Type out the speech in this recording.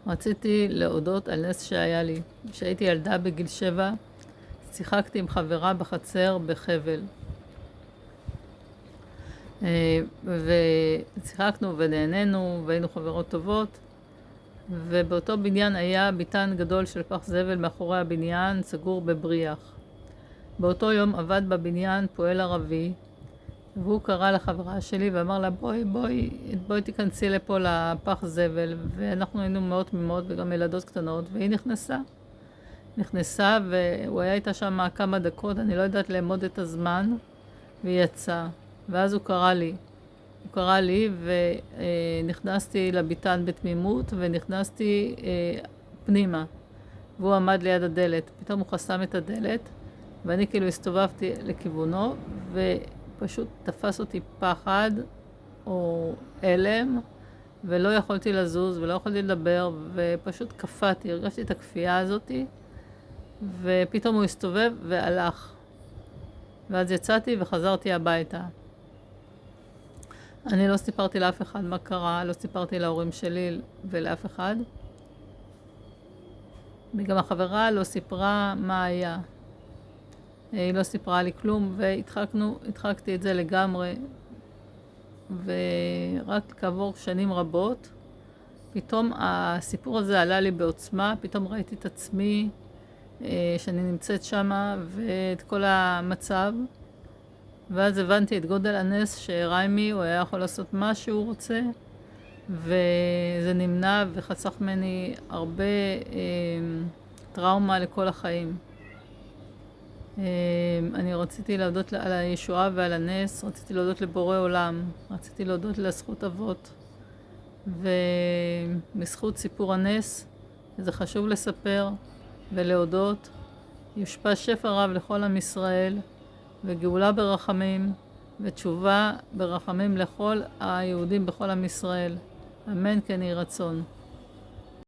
רציתי להודות על נס שהיה לי. כשהייתי ילדה בגיל 7, שיחקתי עם חברה בחצר בחבל. ושיחקנו ונהנינו והיינו חברות טובות, ובאותו בניין היה ביתן גדול של פח זבל מאחורי הבניין, סגור בבריח. באותו יום עבד בבניין פועל ערבי, והוא קרא לחברה שלי ואמר לה, בואי תיכנסי לפה לפח זבל. ואנחנו היינו מאוד תמימות וגם ילדות קטנות, והיא נכנסה והוא היה איתה שם כמה דקות, אני לא יודעת לעמוד את הזמן, והיא יצאה. ואז הוא קרא לי ונכנסתי לביתן בתמימות, ונכנסתי פנימה, והוא עמד ליד הדלת. פתאום הוא חסם את הדלת, ואני כאילו הסתובבתי לכיוונו, ופשוט תפס אותי פחד או אלם, ולא יכולתי לזוז ולא יכולתי לדבר, ופשוט קפאתי, הרגשתי את הכפייה הזאת, ופתאום הוא הסתובב והלך. ואז יצאתי וחזרתי הביתה. אני לא סיפרתי לאף אחד מה קרה, לא סיפרתי להורים שלי ולאף אחד. וגם החברה לא סיפרה מה היה. היא לא סיפרה לי כלום, והדחקתי את זה לגמרי. ורק כעבור שנים רבות, פתאום הסיפור הזה עלה לי בעוצמה, פתאום ראיתי את עצמי שאני נמצאת שמה, ואת כל המצב. ואז הבנתי את גודל הנס שריימי, הוא היה יכול לעשות מה שהוא רוצה, וזה נמנע וחסך ממני הרבה טראומה לכל החיים. אני רציתי להודות על הישועה ועל הנס, רציתי להודות לבורא עולם, רציתי להודות לזכות אבות, ובזכות סיפור הנס, זה חשוב לספר ולהודות, יושפע שפע רב לכל עם ישראל, וגאולה ברחמים, ותשובה ברחמים לכל היהודים בכל עם ישראל. אמן כן יהי רצון.